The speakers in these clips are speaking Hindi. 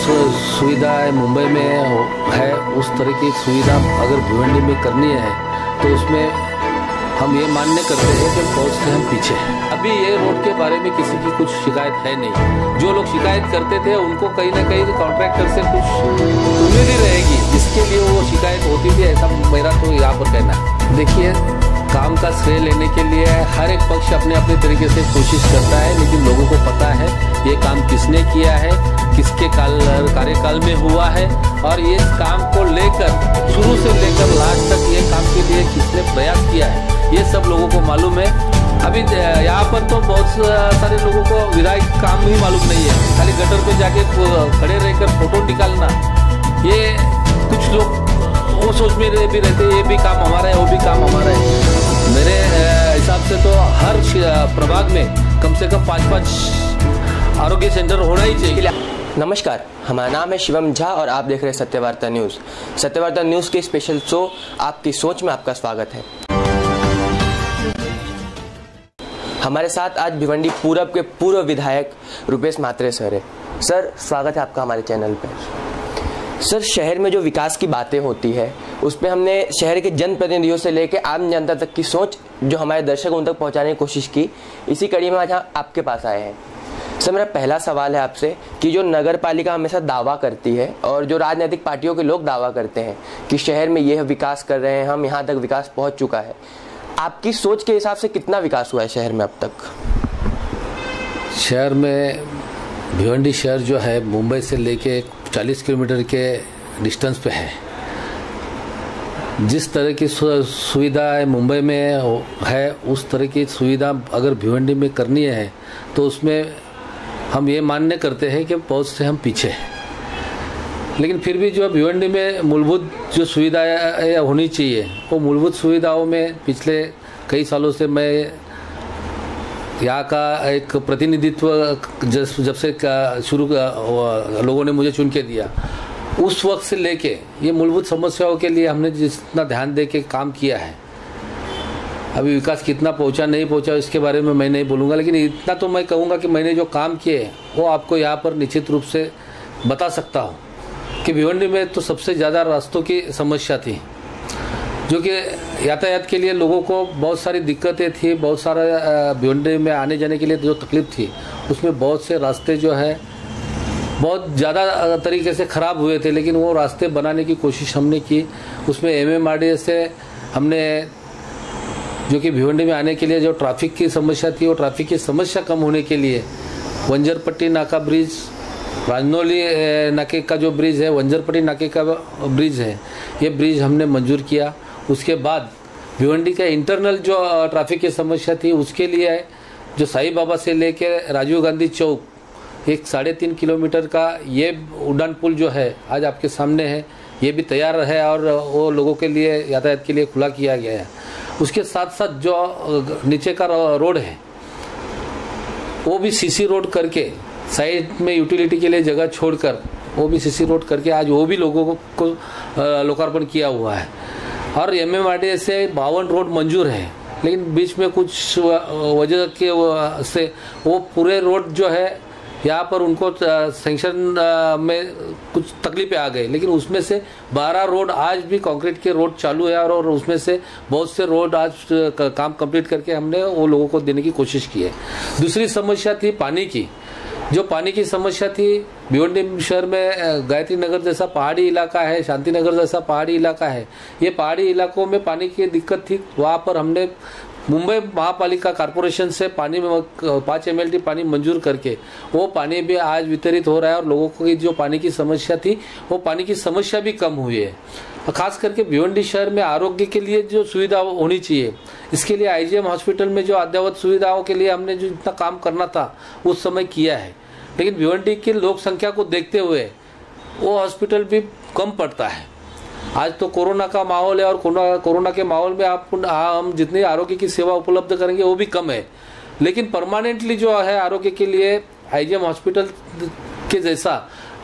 सुविधा मुंबई में है उस तरह की सुविधा अगर भिवंडी में करनी है तो उसमें हम ये मान्य करते हैं कि बहुत से हम पीछे हैं। अभी ये रोड के बारे में किसी की कुछ शिकायत है नहीं। जो लोग शिकायत करते थे उनको कहीं ना कहीं कॉन्ट्रैक्टर से कुछ उम्मीद ही रहेगी, जिसके लिए वो शिकायत होती थी, ऐसा मेरा तो यहाँ पर कहना है। देखिए, काम का श्रेय लेने के लिए हर एक पक्ष अपने अपने तरीके से कोशिश करता है, लेकिन लोगों को पता है ये काम किसने किया है, किसके कार्यकाल में हुआ है, और ये काम को लेकर शुरू से लेकर लास्ट तक ये काम के लिए किसने प्रयास किया है, ये सब लोगों को मालूम है। अभी यहाँ पर तो बहुत सारे लोगों को विधायक काम ही मालूम नहीं है, खाली गटर पे जाके खड़े रहकर फोटो निकालना, ये कुछ लोग वो सोच में भी रहते, ये भी काम हमारा है, वो भी काम हमारा है। मेरे हिसाब से तो हर प्रभाग में कम से कम 5-5 आरोग्य सेंटर होना ही चाहिए। नमस्कार, हमारा नाम है शिवम झा और आप देख रहे हैं सत्यवार्ता न्यूज़। सत्यवार्ता न्यूज़ के स्पेशल शो आपकी सोच में आपका स्वागत है। हमारे साथ आज भिवंडी पूरब के पूर्व विधायक रुपेश म्हात्रे सर है। सर, स्वागत है आपका हमारे चैनल पर। सर, शहर में जो विकास की बातें होती है उसमें हमने शहर के जनप्रतिनिधियों से लेकर आम जनता तक की सोच जो हमारे दर्शक उन तक पहुंचाने की कोशिश की। इसी कड़ी में आज आपके पास आए हैं। सर, मेरा पहला सवाल है आपसे कि जो नगर पालिका हमेशा दावा करती है और जो राजनीतिक पार्टियों के लोग दावा करते हैं कि शहर में यह विकास कर रहे हैं, हम यहाँ तक विकास पहुँच चुका है, आपकी सोच के हिसाब से कितना विकास हुआ है शहर में अब तक? शहर में भिवंडी शहर जो है मुंबई से लेके 40 किलोमीटर के डिस्टेंस पे है। जिस तरह की सुविधा मुंबई में है उस तरह की सुविधा अगर भिवंडी में करनी है तो उसमें हम ये मान्य करते हैं कि बहुत से हम पीछे हैं। लेकिन फिर भी जो भिवंडी में मूलभूत जो सुविधाएं होनी चाहिए, वो मूलभूत सुविधाओं में पिछले कई सालों से मैं यहाँ का एक प्रतिनिधित्व जब से शुरू लोगों ने मुझे चुन के दिया, उस वक्त से लेके ये मूलभूत समस्याओं के लिए हमने जितना ध्यान दे के काम किया है। अभी विकास कितना पहुंचा नहीं पहुंचा इसके बारे में मैं नहीं बोलूँगा, लेकिन इतना तो मैं कहूँगा कि मैंने जो काम किए वो आपको यहाँ पर निश्चित रूप से बता सकता हूँ कि भिवंडी में तो सबसे ज़्यादा रास्तों की समस्या थी, जो कि यातायात के लिए लोगों को बहुत सारी दिक्कतें थी। बहुत सारा भिवंडी में आने जाने के लिए जो तकलीफ थी, उसमें बहुत से रास्ते जो है बहुत ज़्यादा तरीके से ख़राब हुए थे, लेकिन वो रास्ते बनाने की कोशिश हमने की। उसमें MMRDA से हमने जो कि भिवंडी में आने के लिए जो ट्रैफिक की समस्या थी, वो ट्रैफिक की समस्या कम होने के लिए वंजरपट्टी नाका ब्रिज, राजनौली नाके का जो ब्रिज है, वंजरपट्टी नाके का ब्रिज है, ये ब्रिज हमने मंजूर किया। उसके बाद भिवंडी का इंटरनल जो ट्रैफिक की समस्या थी उसके लिए जो साईं बाबा से लेके राजीव गांधी चौक एक 3.5 किलोमीटर का ये उड़ान पुल जो है आज आपके सामने है, ये भी तैयार है और वो लोगों के लिए यातायात के लिए खुला किया गया है। उसके साथ साथ जो नीचे का रोड है वो भी CC रोड करके साइड में यूटिलिटी के लिए जगह छोड़कर वो भी CC रोड करके आज वो भी लोगों को लोकार्पण किया हुआ है। और MMRDA से 52 रोड मंजूर है, लेकिन बीच में कुछ वजह के से वो पूरे रोड जो है यहाँ पर उनको सेंक्शन में कुछ तकलीफें आ गई, लेकिन उसमें से 12 रोड आज भी कंक्रीट के रोड चालू है और उसमें से बहुत से रोड आज काम कंप्लीट करके हमने वो लोगों को देने की कोशिश की है। दूसरी समस्या थी पानी की। जो पानी की समस्या थी भिवंडी शहर में, गायत्री नगर जैसा पहाड़ी इलाका है, शांति नगर जैसा पहाड़ी इलाका है, ये पहाड़ी इलाकों में पानी की दिक्कत थी। वहाँ पर हमने मुंबई महापालिका कॉरपोरेशन से पानी में 5 MLD पानी मंजूर करके वो पानी भी आज वितरित हो रहा है और लोगों की जो पानी की समस्या थी वो पानी की समस्या भी कम हुई है। खास करके भिवंडी शहर में आरोग्य के लिए जो सुविधा होनी चाहिए, इसके लिए IGM हॉस्पिटल में जो अद्ययावत सुविधाओं के लिए हमने जो इतना काम करना था उस समय किया है, लेकिन भिवंडी की लोक संख्या को देखते हुए वो हॉस्पिटल भी कम पड़ता है। आज तो कोरोना का माहौल है और कोरोना के माहौल में हम जितनी आरोग्य की सेवा उपलब्ध करेंगे वो भी कम है, लेकिन परमानेंटली जो है आरोग्य के लिए IGM हॉस्पिटल के जैसा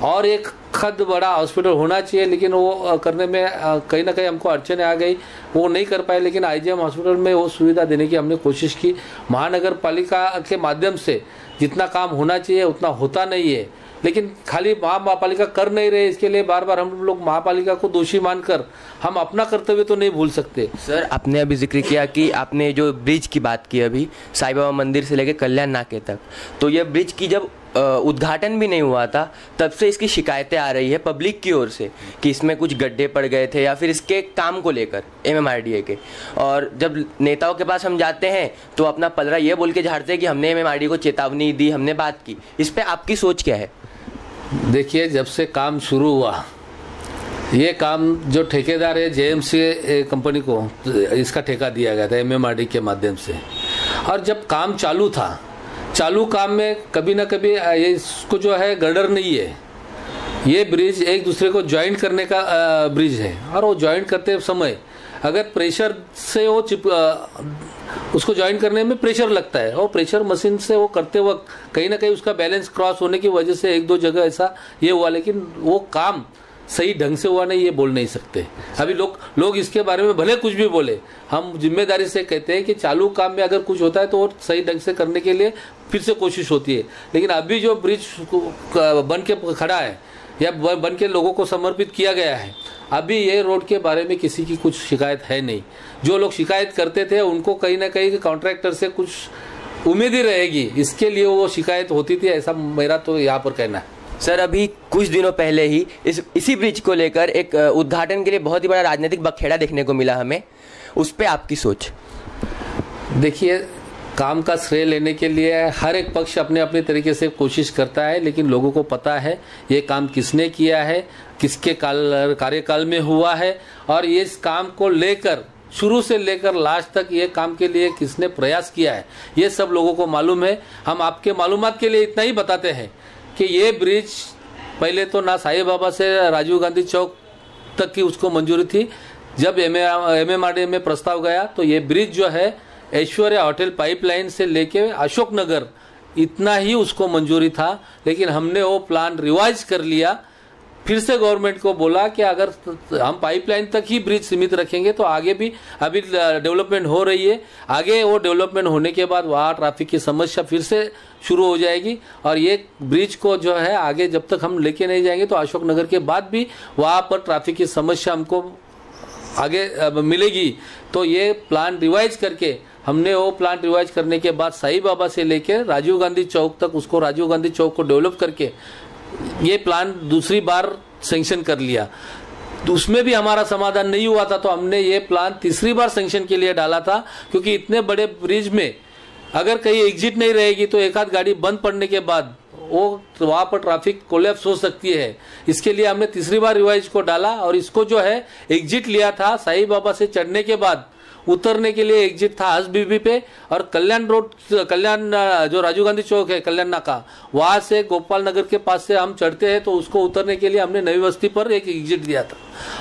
और एक खद बड़ा हॉस्पिटल होना चाहिए, लेकिन वो करने में कहीं ना कहीं हमको अड़चने आ गई, वो नहीं कर पाए। लेकिन IGM हॉस्पिटल में वो सुविधा देने की हमने कोशिश की। महानगर पालिका के माध्यम से जितना काम होना चाहिए उतना होता नहीं है। लेकिन खाली महापालिका कर नहीं रहे, इसके लिए बार बार हम लोग महापालिका को दोषी मानकर हम अपना कर्तव्य तो नहीं भूल सकते। सर, आपने अभी जिक्र किया कि आपने जो ब्रिज की बात की अभी साईं बाबा मंदिर से लेकर कल्याण नाके तक, तो यह ब्रिज की जब उद्घाटन भी नहीं हुआ था तब से इसकी शिकायतें आ रही है पब्लिक की ओर से कि इसमें कुछ गड्ढे पड़ गए थे या फिर इसके काम को लेकर MMRDA के। और जब नेताओं के पास हम जाते हैं तो अपना पलड़ा ये बोल के झाड़ते हैं कि हमने MMRDA को चेतावनी दी, हमने बात की। इस पे आपकी सोच क्या है? देखिए, जब से काम शुरू हुआ, ये काम जो ठेकेदार है JMC कंपनी को इसका ठेका दिया गया था MMRDA के माध्यम से, और जब काम चालू था, चालू काम में कभी ना कभी इसको जो है गर्डर नहीं है, ये ब्रिज एक दूसरे को ज्वाइंट करने का ब्रिज है, और वो ज्वाइंट करते समय अगर प्रेशर से वो उसको ज्वाइंट करने में प्रेशर लगता है, और प्रेशर मशीन से वो करते वक्त कहीं ना कहीं उसका बैलेंस क्रॉस होने की वजह से एक दो जगह ऐसा ये हुआ, लेकिन वो काम सही ढंग से हुआ नहीं, ये बोल नहीं सकते। अभी लोग इसके बारे में भले कुछ भी बोले, हम जिम्मेदारी से कहते हैं कि चालू काम में अगर कुछ होता है तो वो सही ढंग से करने के लिए फिर से कोशिश होती है। लेकिन अभी जो ब्रिज बन के खड़ा है या बन के लोगों को समर्पित किया गया है, अभी ये रोड के बारे में किसी की कुछ शिकायत है नहीं। जो लोग शिकायत करते थे उनको कहीं ना कहीं कॉन्ट्रैक्टर से कुछ उम्मीद ही रहेगी, इसके लिए वो शिकायत होती थी, ऐसा मेरा तो यहाँ पर कहना है। सर, अभी कुछ दिनों पहले ही इसी ब्रिज को लेकर एक उद्घाटन के लिए बहुत ही बड़ा राजनीतिक बखेड़ा देखने को मिला हमें, उस पर आपकी सोच? देखिए, काम का श्रेय लेने के लिए हर एक पक्ष अपने अपने तरीके से कोशिश करता है, लेकिन लोगों को पता है ये काम किसने किया है, किसके कार्यकाल में हुआ है, और ये इस काम को लेकर शुरू से लेकर लास्ट तक ये काम के लिए किसने प्रयास किया है, ये सब लोगों को मालूम है। हम आपके मालूमात के लिए इतना ही बताते हैं कि ये ब्रिज पहले तो ना साईं बाबा से राजीव गांधी चौक तक की उसको मंजूरी थी। जब MMRDA में प्रस्ताव गया तो ये ब्रिज जो है ऐश्वर्या होटल पाइपलाइन से लेके अशोक नगर इतना ही उसको मंजूरी था, लेकिन हमने वो प्लान रिवाइज कर लिया। फिर से गवर्नमेंट को बोला कि अगर हम पाइपलाइन तक ही ब्रिज सीमित रखेंगे तो आगे भी अभी डेवलपमेंट हो रही है, आगे वो डेवलपमेंट होने के बाद वहाँ ट्रैफिक की समस्या फिर से शुरू हो जाएगी, और ये ब्रिज को जो है आगे जब तक हम लेके नहीं जाएंगे तो अशोक नगर के बाद भी वहाँ पर ट्रैफिक की समस्या हमको आगे मिलेगी। तो ये प्लान रिवाइज करके हमने वो प्लान रिवाइज करने के बाद साईं बाबा से लेकर राजीव गांधी चौक तक उसको राजीव गांधी चौक को डेवलप करके ये प्लान दूसरी बार सैंक्शन कर लिया। तो उसमें भी हमारा समाधान नहीं हुआ था, तो हमने ये प्लान तीसरी बार सैंक्शन के लिए डाला था, क्योंकि इतने बड़े ब्रिज में अगर कहीं एग्जिट नहीं रहेगी तो एक आध गाड़ी बंद पड़ने के बाद वो वहाँ पर ट्रैफिक कोलैप्स हो सकती है। इसके लिए हमने तीसरी बार रिवाइज को डाला, और इसको जो है एग्जिट लिया था साईं बाबा से चढ़ने के बाद उतरने के लिए एग्जिट था हस बीबी पे, और कल्याण रोड, कल्याण जो राजीव गांधी चौक है कल्याण नाका, वहां से गोपाल नगर के पास से हम चढ़ते हैं तो उसको उतरने के लिए हमने नई बस्ती पर एक एग्जिट दिया था,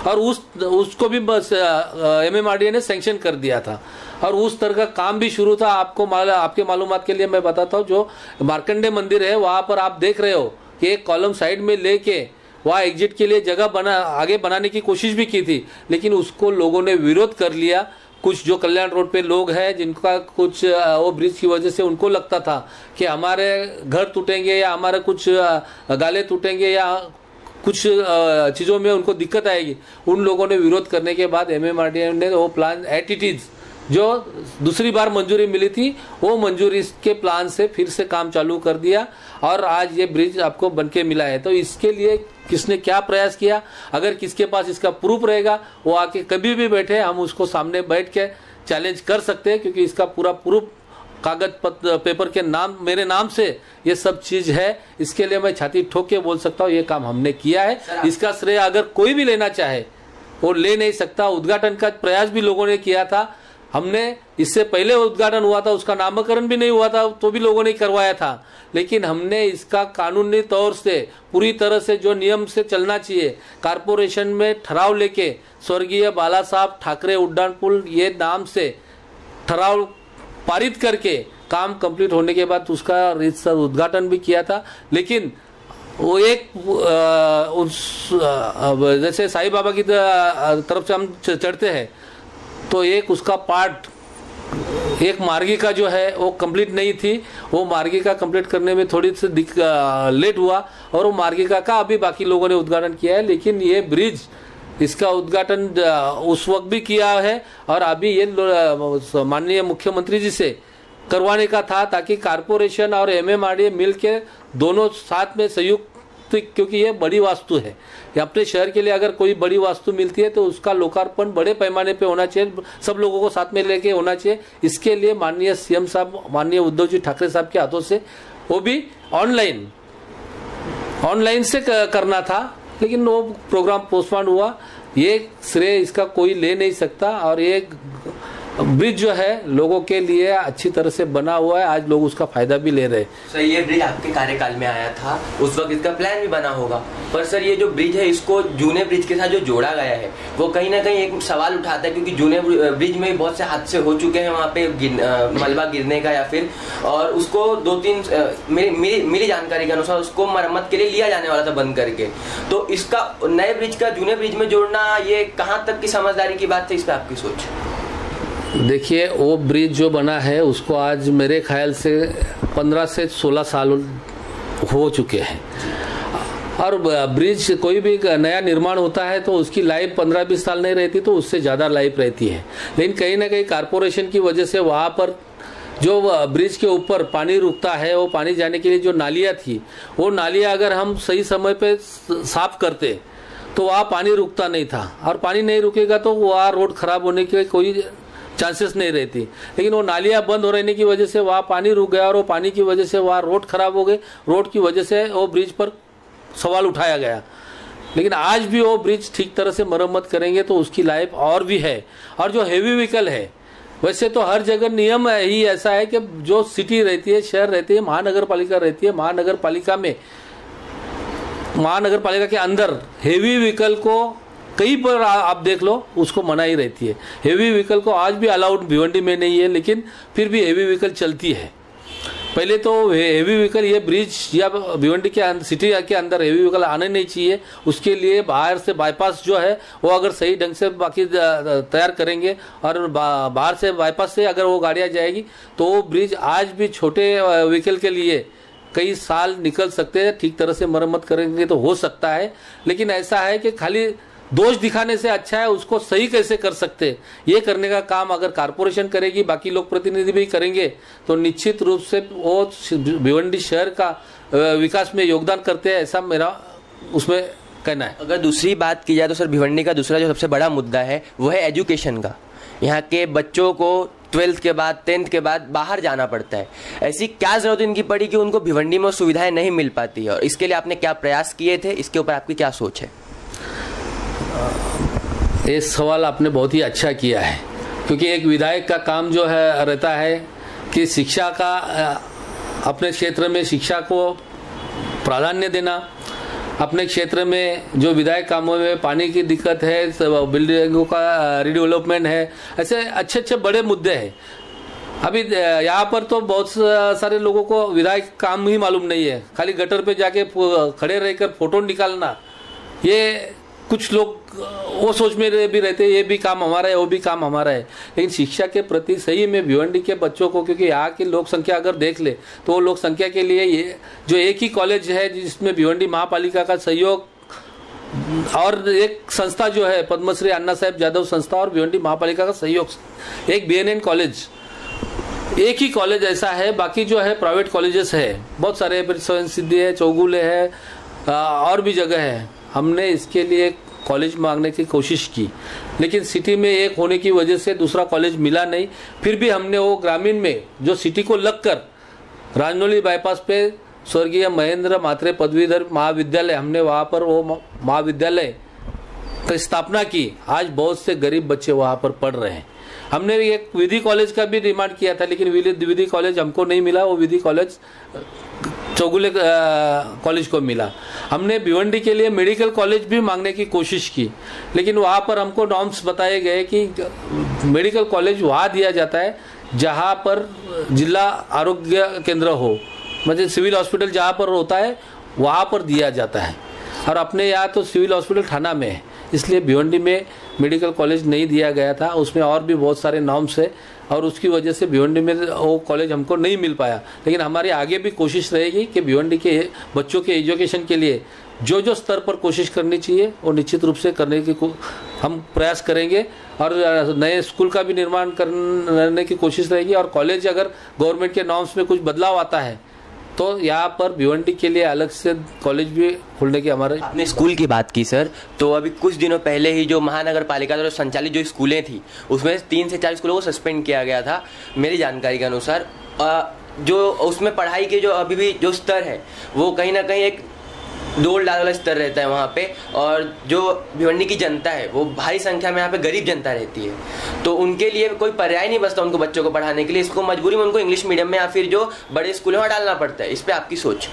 और उसको भी बस MMRDA ने सैंक्शन कर दिया था, और उस तरह का काम भी शुरू था। आपके मालूमात के लिए मैं बताता हूँ, जो मार्कंडे मंदिर है वहां पर आप देख रहे हो कि एक कॉलम साइड में लेके वहाँ एग्जिट के लिए जगह आगे बनाने की कोशिश भी की थी, लेकिन उसको लोगों ने विरोध कर लिया। कुछ जो कल्याण रोड पे लोग हैं जिनका कुछ वो ब्रिज की वजह से उनको लगता था कि हमारे घर टूटेंगे या हमारे कुछ गाले टूटेंगे या कुछ चीज़ों में उनको दिक्कत आएगी, उन लोगों ने विरोध करने के बाद MMRDA ने वो प्लान एट इट इज जो दूसरी बार मंजूरी मिली थी वो मंजूरी के प्लान से फिर से काम चालू कर दिया, और आज ये ब्रिज आपको बनके मिला है। तो इसके लिए किसने क्या प्रयास किया, अगर किसके पास इसका प्रूफ रहेगा वो आके कभी भी बैठे, हम उसको सामने बैठ के चैलेंज कर सकते हैं, क्योंकि इसका पूरा प्रूफ कागज पेपर के नाम मेरे नाम से ये सब चीज है। इसके लिए मैं छाती ठोक के बोल सकता हूँ ये काम हमने किया है। इसका श्रेय अगर कोई भी लेना चाहे वो ले नहीं सकता। उद्घाटन का प्रयास भी लोगों ने किया था, हमने इससे पहले उद्घाटन हुआ था, उसका नामकरण भी नहीं हुआ था तो भी लोगों ने करवाया था, लेकिन हमने इसका कानूनी तौर से पूरी तरह से जो नियम से चलना चाहिए, कारपोरेशन में ठराव लेके स्वर्गीय बाला साहब ठाकरे उड्डान पुल ये नाम से ठराव पारित करके काम कंप्लीट होने के बाद उसका उद्घाटन भी किया था। लेकिन वो एक जैसे साईं बाबा की तरफ से हम चढ़ते हैं तो एक उसका पार्ट एक मार्गिका जो है वो कंप्लीट नहीं थी, वो मार्गिका कंप्लीट करने में थोड़ी सी लेट हुआ और वो मार्गिका का अभी बाकी लोगों ने उद्घाटन किया है। लेकिन ये ब्रिज, इसका उद्घाटन उस वक्त भी किया है और अभी ये माननीय मुख्यमंत्री जी से करवाने का था, ताकि कारपोरेशन और MMRDA मिल के दोनों साथ में संयुक्त, क्योंकि ये बड़ी वास्तु है, ये अपने शहर के लिए अगर कोई बड़ी वास्तु मिलती है तो उसका लोकार्पण बड़े पैमाने पे होना चाहिए, सब लोगों को साथ में लेके होना चाहिए। इसके लिए माननीय CM साहब, माननीय उद्धव जी ठाकरे साहब के हाथों से, वो भी ऑनलाइन से करना था, लेकिन वो प्रोग्राम पोस्टपोन हुआ। ये श्रेय इसका कोई ले नहीं सकता और ये ब्रिज जो है लोगों के लिए अच्छी तरह से बना हुआ है, आज लोग उसका फायदा भी ले रहे हैं। सर, ये ब्रिज आपके कार्यकाल में आया था, उस वक्त इसका प्लान भी बना होगा, पर सर ये जो ब्रिज है इसको जूने ब्रिज के साथ जो जोड़ा गया है वो कहीं ना कहीं एक सवाल उठाता है, क्योंकि जूने ब्रिज में बहुत से हादसे हो चुके हैं वहाँ पे मलबा गिरने का या फिर, और उसको 2-3 मेरी जानकारी के अनुसार उसको मरम्मत के लिए लिया जाने वाला था बंद करके। तो इसका नए ब्रिज का जूने ब्रिज में जोड़ना, ये कहाँ तक की समझदारी की बात है, इस पर आपकी सोच? देखिए, वो ब्रिज जो बना है उसको आज मेरे ख्याल से 15 से 16 साल हो चुके हैं, और ब्रिज कोई भी नया निर्माण होता है तो उसकी लाइफ 15-20 साल नहीं रहती, तो उससे ज़्यादा लाइफ रहती है। लेकिन कहीं ना कहीं कारपोरेशन की वजह से वहाँ पर जो ब्रिज के ऊपर पानी रुकता है, वो पानी जाने के लिए जो नालियाँ थी, वो नालियाँ अगर हम सही समय पे साफ करते तो वहाँ पानी रुकता नहीं था, और पानी नहीं रुकेगा तो वहाँ रोड खराब होने के कोई चांसेस नहीं रहती। लेकिन वो नालियाँ बंद हो रहने की वजह से वहाँ पानी रुक गया, और वो पानी की वजह से वहाँ रोड खराब हो गए, रोड की वजह से वो ब्रिज पर सवाल उठाया गया। लेकिन आज भी वो ब्रिज ठीक तरह से मरम्मत करेंगे तो उसकी लाइफ और भी है। और जो हेवी व्हीकल है, वैसे तो हर जगह नियम ही ऐसा है कि जो सिटी रहती है, शहर रहती है, महानगर पालिका रहती है, महानगर पालिका के अंदर हेवी व्हीकल को कहीं पर आप देख लो उसको मनाही रहती है। हेवी व्हीकल को आज भी अलाउड भिवंडी में नहीं है, लेकिन फिर भी हेवी व्हीकल चलती है। पहले तो हेवी व्हीकल, ये ब्रिज या भिवंडी के सिटी के अंदर हेवी व्हीकल आने नहीं चाहिए। उसके लिए बाहर से बाईपास जो है वो अगर सही ढंग से बाकी तैयार करेंगे और बाहर से बाईपास से अगर वो गाड़ियाँ जाएगी तो वो ब्रिज आज भी छोटे व्हीकल के लिए कई साल निकल सकते हैं। ठीक तरह से मरम्मत करेंगे तो हो सकता है, लेकिन ऐसा है कि खाली दोष दिखाने से अच्छा है उसको सही कैसे कर सकते, ये करने का काम अगर कारपोरेशन करेगी, बाकी लोग प्रतिनिधि भी करेंगे, तो निश्चित रूप से वो भिवंडी शहर का विकास में योगदान करते हैं, ऐसा मेरा उसमें कहना है। अगर दूसरी बात की जाए तो सर, भिवंडी का दूसरा जो सबसे बड़ा मुद्दा है वो है एजुकेशन का। यहाँ के बच्चों को 12th के बाद 10th के बाद बाहर जाना पड़ता है। ऐसी क्या जरूरत इनकी पड़ी कि उनको भिवंडी में सुविधाएं नहीं मिल पाती है, और इसके लिए आपने क्या प्रयास किए थे, इसके ऊपर आपकी क्या सोच है? ये सवाल आपने बहुत ही अच्छा किया है, क्योंकि एक विधायक का काम जो है रहता है कि शिक्षा का, अपने क्षेत्र में शिक्षा को प्राधान्य देना, अपने क्षेत्र में जो विधायक कामों में पानी की दिक्कत है, बिल्डिंगों का रिडेवलपमेंट है, ऐसे अच्छे अच्छे बड़े मुद्दे हैं। अभी यहाँ पर तो बहुत सारे लोगों को विधायक काम ही मालूम नहीं है, खाली गटर पे जाके खड़े रहकर फोटो निकालना, ये कुछ लोग वो सोच में भी रहते हैं ये भी काम हमारा है, वो भी काम हमारा है। लेकिन शिक्षा के प्रति सही में भिवंडी के बच्चों को, क्योंकि यहाँ की लोक संख्या अगर देख ले तो वो लोक संख्या के लिए ये जो एक ही कॉलेज है जिसमें भिवंडी महापालिका का सहयोग और एक संस्था जो है पद्मश्री अन्ना साहेब जादव संस्था और भिवंडी महापालिका का सहयोग, एक BNN कॉलेज, एक ही कॉलेज ऐसा है। बाकी जो है प्राइवेट कॉलेजेस है बहुत सारे, स्वयं सिद्धि है, चौगुले है, और भी जगह है। हमने इसके लिए कॉलेज मांगने की कोशिश की, लेकिन सिटी में एक होने की वजह से दूसरा कॉलेज मिला नहीं। फिर भी हमने वो ग्रामीण में जो सिटी को लगकर राजनौली बाईपास पे स्वर्गीय महेंद्र मात्रे पदवीधर महाविद्यालय, हमने वहाँ पर वो महाविद्यालय की स्थापना की। आज बहुत से गरीब बच्चे वहाँ पर पढ़ रहे हैं। हमने एक विधि कॉलेज का भी डिमांड किया था, लेकिन विधि कॉलेज हमको नहीं मिला, वो विधि कॉलेज चौगुले कॉलेज को मिला। हमने भिवंडी के लिए मेडिकल कॉलेज भी मांगने की कोशिश की, लेकिन वहाँ पर हमको नॉर्म्स बताए गए कि मेडिकल कॉलेज वहाँ दिया जाता है जहाँ पर जिला आरोग्य केंद्र हो, मतलब सिविल हॉस्पिटल जहाँ पर होता है वहाँ पर दिया जाता है, और अपने यहाँ तो सिविल हॉस्पिटल थाना में है। इसलिए भिवंडी में मेडिकल कॉलेज नहीं दिया गया था, उसमें और भी बहुत सारे नॉर्म्स है और उसकी वजह से भिवंडी में वो कॉलेज हमको नहीं मिल पाया। लेकिन हमारी आगे भी कोशिश रहेगी कि भिवंडी के बच्चों के एजुकेशन के लिए जो जो स्तर पर कोशिश करनी चाहिए वो निश्चित रूप से करने की हम प्रयास करेंगे और नए स्कूल का भी निर्माण करने की कोशिश रहेगी। और कॉलेज अगर गवर्नमेंट के नॉर्म्स में कुछ बदलाव आता है तो यहाँ पर भिवंडी के लिए अलग से कॉलेज भी खोलने की हमारे। आपने स्कूल की बात की सर, तो अभी कुछ दिनों पहले ही जो महानगर पालिका द्वारा संचालित जो स्कूलें थी उसमें 3 से 4 स्कूलों को सस्पेंड किया गया था मेरी जानकारी के अनुसार। जो उसमें पढ़ाई के जो अभी भी जो स्तर है वो कहीं ना कहीं एक दौड़ डाल वाला स्तर रहता है वहाँ पे, और जो भिवंडी की जनता है वो भारी संख्या में यहाँ पे गरीब जनता रहती है, तो उनके लिए कोई पर्याय नहीं बचता उनको बच्चों को पढ़ाने के लिए। इसको मजबूरी में उनको इंग्लिश मीडियम में या फिर जो बड़े स्कूल में डालना पड़ता है। इस पर आपकी सोच?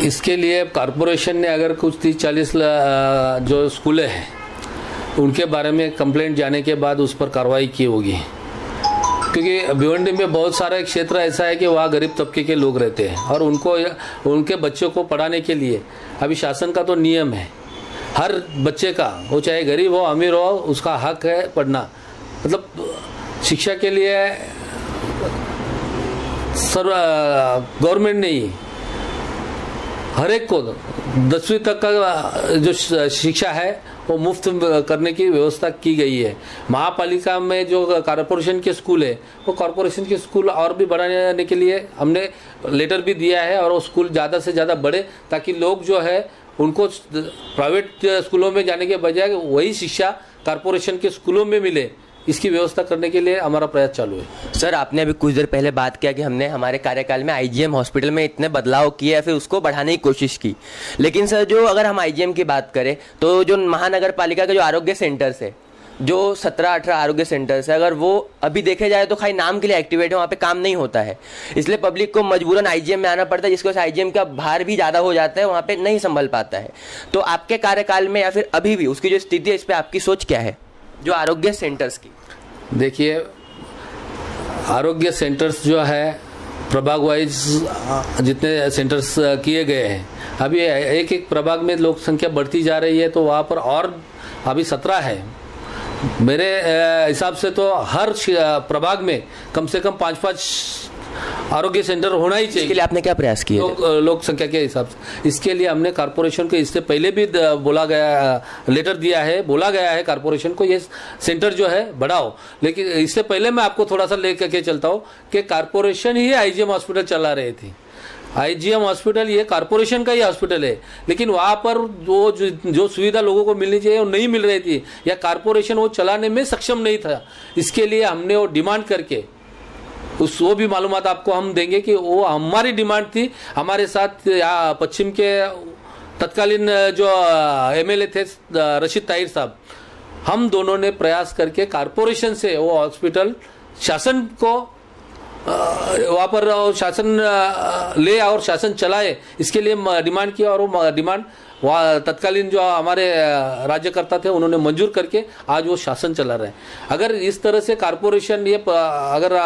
इसके लिए कॉरपोरेशन ने अगर कुछ 30-40 जो स्कूलें हैं उनके बारे में कंप्लेंट जाने के बाद उस पर कार्रवाई की होगी, क्योंकि भिवंडी में बहुत सारा एक क्षेत्र ऐसा है कि वहाँ गरीब तबके के लोग रहते हैं और उनको उनके बच्चों को पढ़ाने के लिए अभी शासन का तो नियम है, हर बच्चे का, वो चाहे गरीब हो अमीर हो, उसका हक है पढ़ना। मतलब शिक्षा के लिए गवर्नमेंट ने ही हर एक को 10वीं तक का जो शिक्षा है वो मुफ्त करने की व्यवस्था की गई है। महापालिका में जो कॉरपोरेशन के स्कूल है वो कॉरपोरेशन के स्कूल और भी बढ़ाने के लिए हमने लेटर भी दिया है और वो स्कूल ज़्यादा से ज़्यादा बढ़े, ताकि लोग जो है उनको प्राइवेट स्कूलों में जाने के बजाय वही शिक्षा कॉरपोरेशन के स्कूलों में मिले, इसकी व्यवस्था करने के लिए हमारा प्रयास चालू है। सर, आपने अभी कुछ देर पहले बात किया कि हमने हमारे कार्यकाल में आईजीएम हॉस्पिटल में इतने बदलाव किए या फिर उसको बढ़ाने की कोशिश की, लेकिन सर जो अगर हम आईजीएम की बात करें तो जो महानगर पालिका के जो आरोग्य सेंटर्स है, जो 17-18 आरोग्य सेंटर्स है, अगर वो अभी देखे जाए तो खाली नाम के लिए एक्टिवेट है, वहाँ पे काम नहीं होता है, इसलिए पब्लिक को मजबूरन आईजीएम में आना पड़ता है, जिसकी वजह से आईजीएम का भार भी ज़्यादा हो जाता है, वहाँ पे नहीं संभल पाता है। तो आपके कार्यकाल में या फिर अभी भी उसकी जो स्थिति है, इस पर आपकी सोच क्या है जो आरोग्य सेंटर्स की? देखिए, आरोग्य सेंटर्स जो है प्रभाग वाइज जितने सेंटर्स किए गए हैं, अभी एक एक प्रभाग में लोक संख्या बढ़ती जा रही है, तो वहाँ पर और अभी 17 है। मेरे हिसाब से तो हर प्रभाग में कम से कम 5-5 आरोग्य सेंटर होना ही चाहिए। इसके लिए आपने क्या प्रयास किए? लोक संख्या के हिसाब से इसके लिए हमने कॉरपोरेशन को इससे पहले भी बोला गया, लेटर दिया है, बोला गया है कॉरपोरेशन को ये सेंटर जो है बढ़ाओ। लेकिन इससे पहले मैं आपको थोड़ा सा लेकर के चलता हूँ कि कॉरपोरेशन ही आईजीएम हॉस्पिटल चला रही थी। आईजीएम हॉस्पिटल ये कॉरपोरेशन का ही हॉस्पिटल है, लेकिन वहाँ पर जो सुविधा लोगों को मिलनी चाहिए वो नहीं मिल रही थी, या कॉरपोरेशन वो चलाने में सक्षम नहीं था। इसके लिए हमने वो डिमांड करके वो भी मालूमात आपको हम देंगे कि वो हमारी डिमांड थी। हमारे साथ यहाँ पश्चिम के तत्कालीन जो एमएलए थे रशीद ताहिर साहब, हम दोनों ने प्रयास करके कॉरपोरेशन से वो हॉस्पिटल शासन को वहाँ पर शासन ले और शासन चलाए, इसके लिए डिमांड किया और वो डिमांड वहाँ तत्कालीन जो हमारे राज्यकर्ता थे उन्होंने मंजूर करके आज वो शासन चला रहे हैं। अगर इस तरह से कॉरपोरेशन ये अगर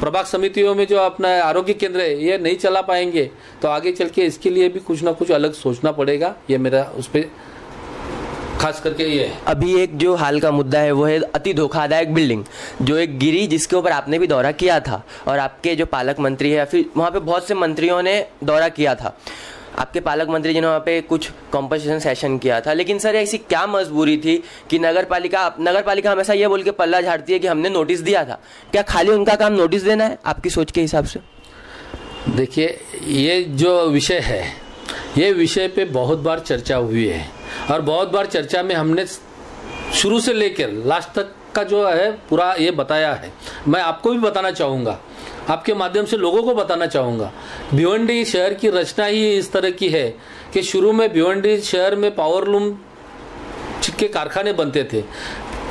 प्रभाग समितियों में जो अपना आरोग्य केंद्र है ये नहीं चला पाएंगे तो आगे चल के इसके लिए भी कुछ ना कुछ अलग सोचना पड़ेगा। ये मेरा उस पर खास करके ये है। अभी एक जो हाल का मुद्दा है वो है अति धोखादायक बिल्डिंग जो एक गिरी, जिसके ऊपर आपने भी दौरा किया था और आपके जो पालक मंत्री है या फिर वहाँ पे बहुत से मंत्रियों ने दौरा किया था, आपके पालक मंत्री जी ने वहाँ पे कुछ कॉम्पनसेशन सेशन किया था। लेकिन सर ऐसी क्या मजबूरी थी कि नगर पालिका हमेशा ये बोल के पल्ला झाड़ती है कि हमने नोटिस दिया था? क्या खाली उनका काम नोटिस देना है आपकी सोच के हिसाब से? देखिए, ये जो विषय है ये विषय पे बहुत बार चर्चा हुई है और बहुत बार चर्चा में हमने शुरू से लेकर लास्ट तक का जो है पूरा ये बताया है। मैं आपको भी बताना चाहूँगा, आपके माध्यम से लोगों को बताना चाहूँगा, भिवंडी शहर की रचना ही इस तरह की है कि शुरू में भिवंडी शहर में पावरलूम के कारखाने बनते थे,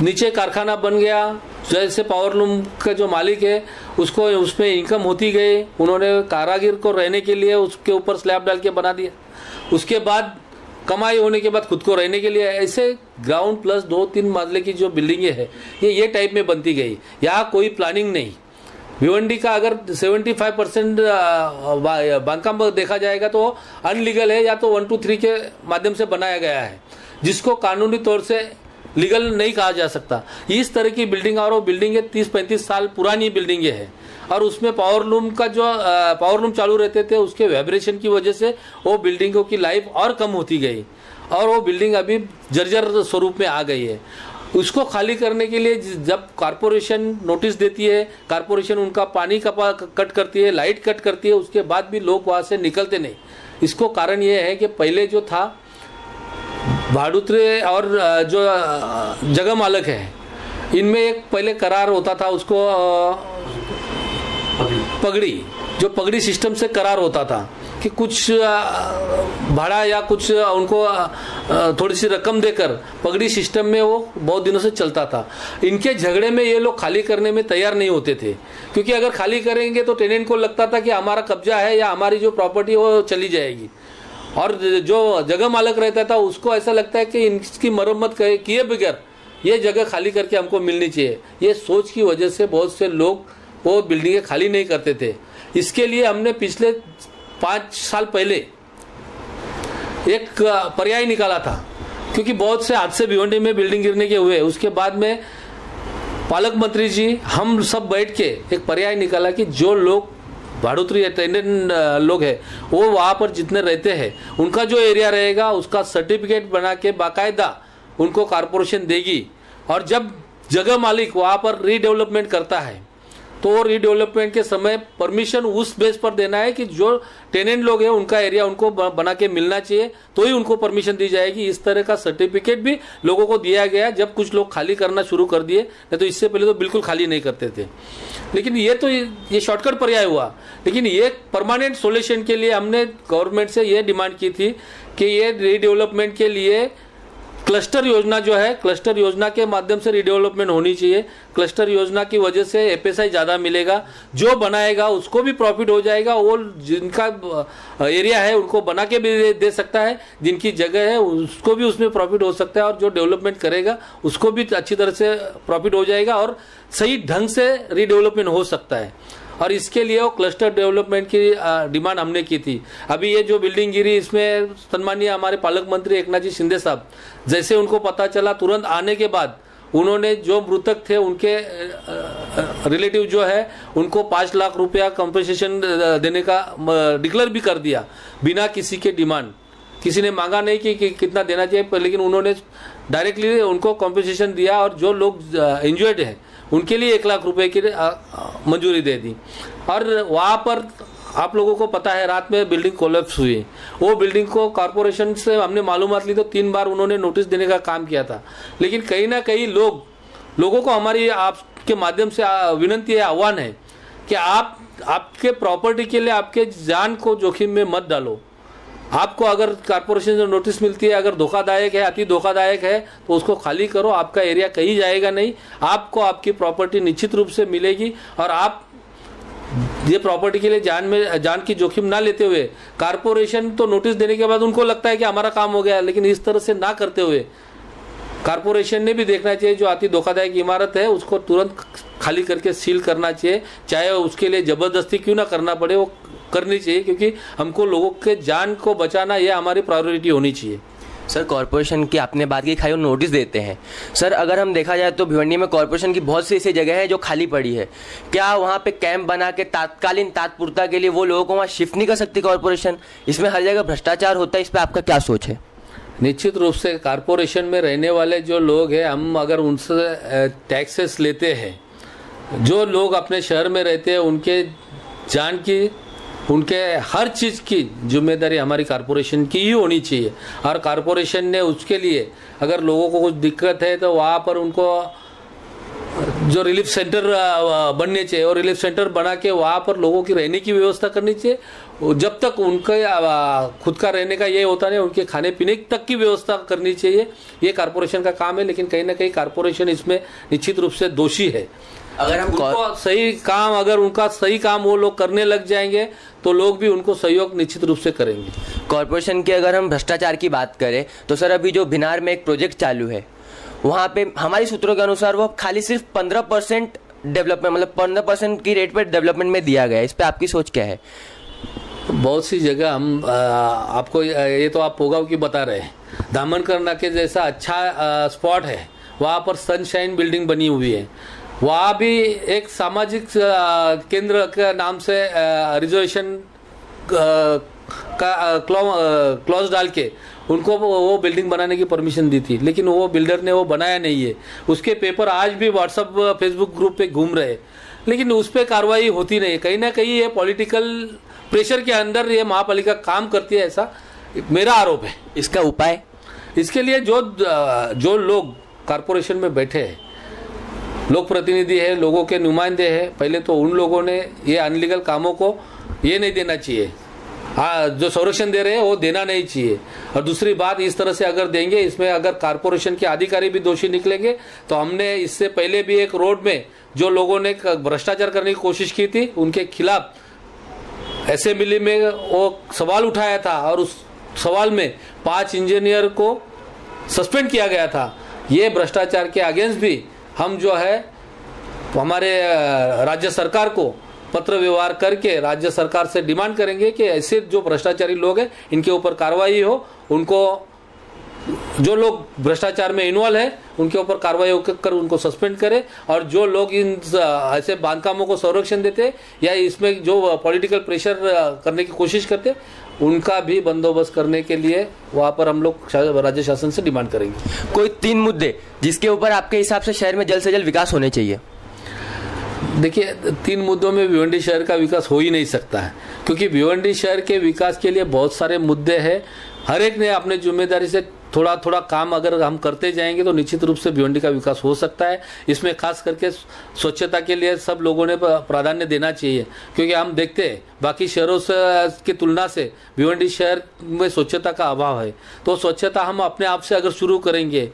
नीचे कारखाना बन गया, जैसे पावरलूम का जो मालिक है उसको उसमें इनकम होती गई, उन्होंने कारागिर को रहने के लिए उसके ऊपर स्लैब डाल के बना दिया, उसके बाद कमाई होने के बाद खुद को रहने के लिए ऐसे ग्राउंड प्लस 2-3 मंजिले की जो बिल्डिंगें हैं ये टाइप में बनती गई। यहाँ कोई प्लानिंग नहीं। भिवंडी का अगर 75% बांधकाम देखा जाएगा तो अनलीगल है या तो 1, 2, 3 के माध्यम से बनाया गया है, जिसको कानूनी तौर से लीगल नहीं कहा जा सकता। इस तरह की बिल्डिंग, और वो बिल्डिंग 30-35 साल पुरानी बिल्डिंगें हैं, और उसमें पावर लूम का जो पावर लूम चालू रहते थे उसके वाइब्रेशन की वजह से वो बिल्डिंगों की लाइफ और कम होती गई, और वो बिल्डिंग अभी जर्जर स्वरूप में आ गई है। उसको खाली करने के लिए जब कॉरपोरेशन नोटिस देती है, कॉरपोरेशन उनका पानी कट करती है, लाइट कट करती है, उसके बाद भी लोग वहाँ से निकलते नहीं। इसको कारण ये है कि पहले जो था भाड़ुतरे और जो जगह मालक है, इनमें एक पहले करार होता था, उसको पगड़ी, जो पगड़ी सिस्टम से करार होता था कि कुछ भाड़ा या कुछ उनको थोड़ी सी रकम देकर पगड़ी सिस्टम में वो बहुत दिनों से चलता था। इनके झगड़े में ये लोग खाली करने में तैयार नहीं होते थे, क्योंकि अगर खाली करेंगे तो टेनेंट को लगता था कि हमारा कब्जा है या हमारी जो प्रॉपर्टी वो चली जाएगी, और जो जगह मालक रहता था उसको ऐसा लगता है कि इनकी मरम्मत किए बगैर ये जगह खाली करके हमको मिलनी चाहिए। ये सोच की वजह से बहुत से लोग वो बिल्डिंगें खाली नहीं करते थे। इसके लिए हमने पिछले 5 साल पहले एक पर्याय निकाला था, क्योंकि बहुत से हादसे भिवंडी में बिल्डिंग गिरने के हुए। उसके बाद में पालक मंत्री जी हम सब बैठ के एक पर्याय निकाला कि जो लोग भाड़ुतरी टेनेंट लोग हैं वो वहाँ पर जितने रहते हैं उनका जो एरिया रहेगा उसका सर्टिफिकेट बना के बाकायदा उनको कॉरपोरेशन देगी, और जब जगह मालिक वहाँ पर रीडेवलपमेंट करता है तो रीडेवलपमेंट के समय परमिशन उस बेस पर देना है कि जो टेनेंट लोग हैं उनका एरिया उनको बना के मिलना चाहिए, तो ही उनको परमिशन दी जाएगी। इस तरह का सर्टिफिकेट भी लोगों को दिया गया जब कुछ लोग खाली करना शुरू कर दिए, नहीं तो इससे पहले तो बिल्कुल खाली नहीं करते थे। लेकिन ये शॉर्टकट पर्याय हुआ, लेकिन ये परमानेंट सोल्यूशन के लिए हमने गवर्नमेंट से ये डिमांड की थी कि ये रीडेवलपमेंट के लिए क्लस्टर योजना जो है, क्लस्टर योजना के माध्यम से रीडेवलपमेंट होनी चाहिए। क्लस्टर योजना की वजह से एफएसआई ज़्यादा मिलेगा, जो बनाएगा उसको भी प्रॉफिट हो जाएगा, वो जिनका एरिया है उनको बना के भी दे सकता है, जिनकी जगह है उसको भी उसमें प्रॉफिट हो सकता है, और जो डेवलपमेंट करेगा उसको भी अच्छी तरह से प्रॉफिट हो जाएगा और सही ढंग से रीडेवलपमेंट हो सकता है। और इसके लिए वो क्लस्टर डेवलपमेंट की डिमांड हमने की थी। अभी ये जो बिल्डिंग गिरी इसमें सम्मानीय हमारे पालक मंत्री एकनाथ जी शिंदे साहब, जैसे उनको पता चला तुरंत आने के बाद उन्होंने जो मृतक थे उनके रिलेटिव जो है उनको 5 लाख रुपया कंपनसेशन देने का डिक्लेयर भी कर दिया, बिना किसी के डिमांड। किसी ने मांगा नहीं कि कितना देना चाहिए, लेकिन उन्होंने डायरेक्टली उनको कॉम्पनसेशन दिया, और जो लोग इंजर्ड हैं उनके लिए 1 लाख रुपए की मंजूरी दे दी। और वहाँ पर आप लोगों को पता है रात में बिल्डिंग कोलैप्स हुई, वो बिल्डिंग को कॉरपोरेशन से हमने मालूमात ली तो 3 बार उन्होंने नोटिस देने का काम किया था, लेकिन कहीं ना कहीं लोगों को हमारी आपके माध्यम से विनती है, आह्वान है कि आप आपके प्रॉपर्टी के लिए आपके जान को जोखिम में मत डालो। आपको अगर कॉरपोरेशन से नोटिस मिलती है, अगर धोखादायक है, अति धोखादायक है, तो उसको खाली करो, आपका एरिया कहीं जाएगा नहीं, आपको आपकी प्रॉपर्टी निश्चित रूप से मिलेगी। और आप ये प्रॉपर्टी के लिए जान की जोखिम ना लेते हुए, कॉरपोरेशन तो नोटिस देने के बाद उनको लगता है कि हमारा काम हो गया, लेकिन इस तरह से ना करते हुए कॉरपोरेशन ने भी देखना चाहिए जो अति धोखादायक इमारत है उसको तुरंत खाली करके सील करना चाहिए, चाहे उसके लिए जबरदस्ती क्यों ना करना पड़े, वो करनी चाहिए, क्योंकि हमको लोगों के जान को बचाना ये हमारी प्रायोरिटी होनी चाहिए। सर, कॉरपोरेशन की आपने बात की, खाली नोटिस देते हैं। सर, अगर हम देखा जाए तो भिवंडी में कॉरपोरेशन की बहुत सी ऐसी जगह है जो खाली पड़ी है, क्या वहाँ पे कैंप बना के तात्कालीन तत्परता के लिए वो लोगों को वहाँ शिफ्ट नहीं कर सकती कॉरपोरेशन? इसमें हर जगह भ्रष्टाचार होता है, इस पर आपका क्या सोच है? निश्चित रूप से कॉरपोरेशन में रहने वाले जो लोग हैं, हम अगर उनसे टैक्सेस लेते हैं, जो लोग अपने शहर में रहते हैं उनके जान की, उनके हर चीज़ की जिम्मेदारी हमारी कॉरपोरेशन की ही होनी चाहिए। और कॉरपोरेशन ने उसके लिए अगर लोगों को कुछ दिक्कत है तो वहाँ पर उनको जो रिलीफ सेंटर बनने चाहिए, और रिलीफ सेंटर बना के वहाँ पर लोगों की रहने की व्यवस्था करनी चाहिए। जब तक उनका खुद का रहने का ये होता नहीं, उनके खाने पीने तक की व्यवस्था करनी चाहिए। ये कॉरपोरेशन का काम है, लेकिन कहीं ना कहीं कॉरपोरेशन इसमें निश्चित रूप से दोषी है। अगर हम उनका सही काम वो लोग करने लग जाएंगे तो लोग भी उनको सहयोग निश्चित रूप से करेंगे। कॉरपोरेशन की अगर हम भ्रष्टाचार की बात करें तो सर, अभी जो भिनार में एक प्रोजेक्ट चालू है, वहाँ पे हमारी सूत्रों के अनुसार वो खाली सिर्फ 15% डेवलपमेंट, मतलब 15% की रेट पर डेवलपमेंट में दिया गया है। इस पर आपकी सोच क्या है? बहुत सी जगह हम आपको ये तो आप पोगाव की बता रहे हैं, दामनकर नाके जैसा अच्छा स्पॉट है, वहाँ पर सनशाइन बिल्डिंग बनी हुई है, वहाँ भी एक सामाजिक केंद्र के नाम से रिजर्वेशन का क्लॉज डाल के उनको वो बिल्डिंग बनाने की परमिशन दी थी, लेकिन वो बिल्डर ने वो बनाया नहीं है। उसके पेपर आज भी व्हाट्सएप फेसबुक ग्रुप पे घूम रहे, लेकिन उस पर कार्रवाई होती नहीं। कहीं ना कहीं ये पॉलिटिकल प्रेशर के अंदर ये महापालिका काम करती है, ऐसा मेरा आरोप है। इसका उपाय, इसके लिए जो लोग कारपोरेशन में बैठे हैं, लोक प्रतिनिधि है, लोगों के नुमाइंदे हैं, पहले तो उन लोगों ने ये अनलीगल कामों को ये नहीं देना चाहिए, जो संरक्षण दे रहे हैं वो देना नहीं चाहिए। और दूसरी बात, इस तरह से अगर देंगे, इसमें अगर कारपोरेशन के अधिकारी भी दोषी निकलेंगे तो हमने इससे पहले भी एक रोड में जो लोगों ने भ्रष्टाचार करने की कोशिश की थी उनके खिलाफ असेंबली में वो सवाल उठाया था और उस सवाल में 5 इंजीनियर को सस्पेंड किया गया था। ये भ्रष्टाचार के अगेंस्ट भी हम जो है हमारे राज्य सरकार को पत्र व्यवहार करके राज्य सरकार से डिमांड करेंगे कि ऐसे जो भ्रष्टाचारी लोग हैं इनके ऊपर कार्रवाई हो, उनको जो लोग भ्रष्टाचार में इन्वॉल्व है उनके ऊपर कार्रवाई कर उनको सस्पेंड करे, और जो लोग इन ऐसे बांधकामों को संरक्षण देते या इसमें जो पॉलिटिकल प्रेशर करने की कोशिश करते उनका भी बंदोबस्त करने के लिए वहां पर हम लोग राज्य शासन से डिमांड करेंगे। कोई 3 मुद्दे जिसके ऊपर आपके हिसाब से शहर में जल्द से जल्द विकास होने चाहिए? देखिए, 3 मुद्दों में भिवंडी शहर का विकास हो ही नहीं सकता है, क्योंकि भिवंडी शहर के विकास के लिए बहुत सारे मुद्दे हैं। हर एक ने अपने जिम्मेदारी से थोड़ा थोड़ा काम अगर हम करते जाएंगे तो निश्चित रूप से भिवंडी का विकास हो सकता है। इसमें खास करके स्वच्छता के लिए सब लोगों ने प्राधान्य देना चाहिए, क्योंकि हम देखते हैं बाकी शहरों से की तुलना से भिवंडी शहर में स्वच्छता का अभाव है। तो स्वच्छता हम अपने आप से अगर शुरू करेंगे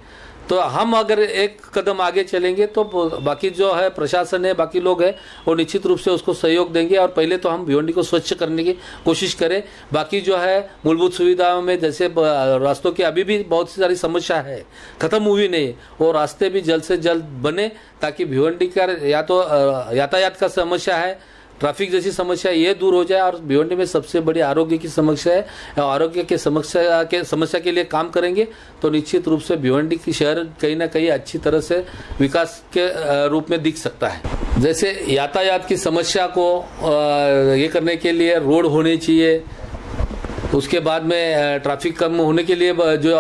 तो हम अगर एक कदम आगे चलेंगे तो बाकी जो है प्रशासन है, बाकी लोग हैं, वो निश्चित रूप से उसको सहयोग देंगे। और पहले तो हम भिवंडी को स्वच्छ करने की कोशिश करें। बाकी जो है मूलभूत सुविधाओं में जैसे रास्तों की अभी भी बहुत सारी समस्या है, खत्म हुई नहीं, वो रास्ते भी जल्द से जल्द बने ताकि भिवंडी का या तो यातायात का समस्या है, ट्रैफिक जैसी समस्या ये दूर हो जाए। और भिवंडी में सबसे बड़ी आरोग्य की समस्या है, आरोग्य के समस्या के लिए काम करेंगे तो निश्चित रूप से भिवंडी की शहर कहीं ना कहीं अच्छी तरह से विकास के रूप में दिख सकता है। जैसे यातायात की समस्या को ये करने के लिए रोड होने चाहिए, उसके बाद में ट्रैफिक कम होने के लिए जो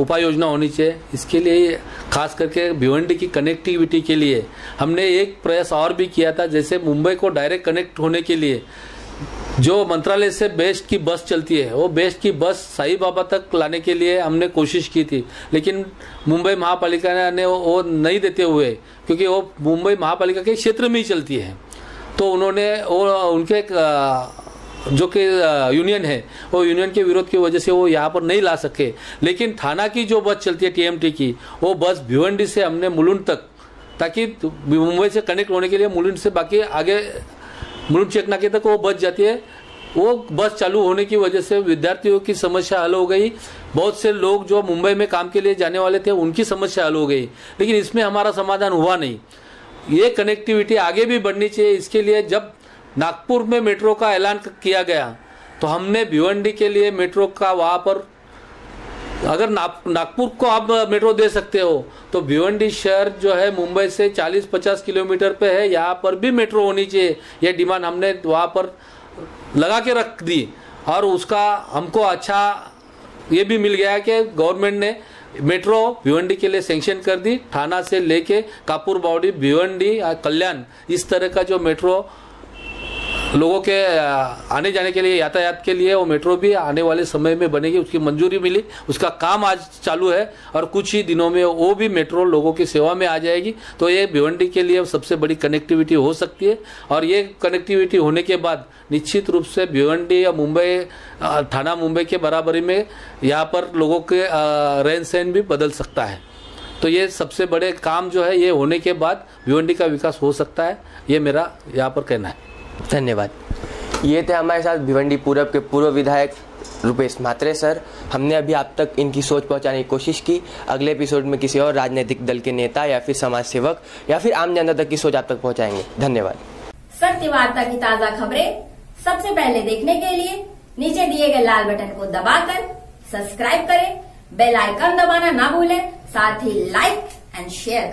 उपाय योजना होनी चाहिए। इसके लिए खास करके भिवंडी की कनेक्टिविटी के लिए हमने एक प्रयास और भी किया था। जैसे मुंबई को डायरेक्ट कनेक्ट होने के लिए जो मंत्रालय से बेस्ट की बस चलती है, वो बेस्ट की बस साई बाबा तक लाने के लिए हमने कोशिश की थी, लेकिन मुंबई महापालिका ने वो नहीं देते हुए, क्योंकि वो मुंबई महापालिका के क्षेत्र में ही चलती है, तो उन्होंने उनके जो कि यूनियन है, वो यूनियन के विरोध की वजह से वो यहाँ पर नहीं ला सके। लेकिन थाना की जो बस चलती है TMT की, वो बस भिवंडी से हमने मुलुंड तक, ताकि मुंबई से कनेक्ट होने के लिए मुलुंड से बाकी आगे मुलुंड चेकनाके तक वो बस जाती है। वो बस चालू होने की वजह से विद्यार्थियों की समस्या हल हो गई, बहुत से लोग जो मुंबई में काम के लिए जाने वाले थे उनकी समस्या हल हो गई, लेकिन इसमें हमारा समाधान हुआ नहीं। ये कनेक्टिविटी आगे भी बढ़नी चाहिए। इसके लिए जब नागपुर में मेट्रो का ऐलान किया गया तो हमने भिवंडी के लिए मेट्रो का वहाँ पर, अगर नागपुर को आप मेट्रो दे सकते हो तो भिवंडी शहर जो है मुंबई से 40-50 किलोमीटर पे है, यहाँ पर भी मेट्रो होनी चाहिए। यह डिमांड हमने वहाँ पर लगा के रख दी और उसका हमको अच्छा ये भी मिल गया कि गवर्नमेंट ने मेट्रो भिवंडी के लिए सैंक्शन कर दी। थाना से लेके कापुर बावड़ी, भिवंडी, कल्याण, इस तरह का जो मेट्रो लोगों के आने जाने के लिए, यातायात के लिए, वो मेट्रो भी आने वाले समय में बनेगी, उसकी मंजूरी मिली, उसका काम आज चालू है और कुछ ही दिनों में वो भी मेट्रो लोगों की सेवा में आ जाएगी। तो ये भिवंडी के लिए सबसे बड़ी कनेक्टिविटी हो सकती है और ये कनेक्टिविटी होने के बाद निश्चित रूप से भिवंडी या मुंबई, थाना मुंबई के बराबरी में यहाँ पर लोगों के रहन सहन भी बदल सकता है। तो ये सबसे बड़े काम जो है ये होने के बाद भिवंडी का विकास हो सकता है, ये मेरा यहाँ पर कहना है। धन्यवाद। ये थे हमारे साथ भिवंडी पूरब के पूर्व विधायक रुपेश म्हात्रे सर। हमने अभी आप तक इनकी सोच पहुंचाने की कोशिश की। अगले एपिसोड में किसी और राजनीतिक दल के नेता या फिर समाज सेवक या फिर आम जनता तक की सोच आप तक पहुंचाएंगे। धन्यवाद। सत्य वार्ता की ताज़ा खबरें सबसे पहले देखने के लिए नीचे दिए गए लाल बटन को दबाकर सब्सक्राइब करें, बेल आइकन दबाना ना भूलें, साथ ही लाइक एंड शेयर।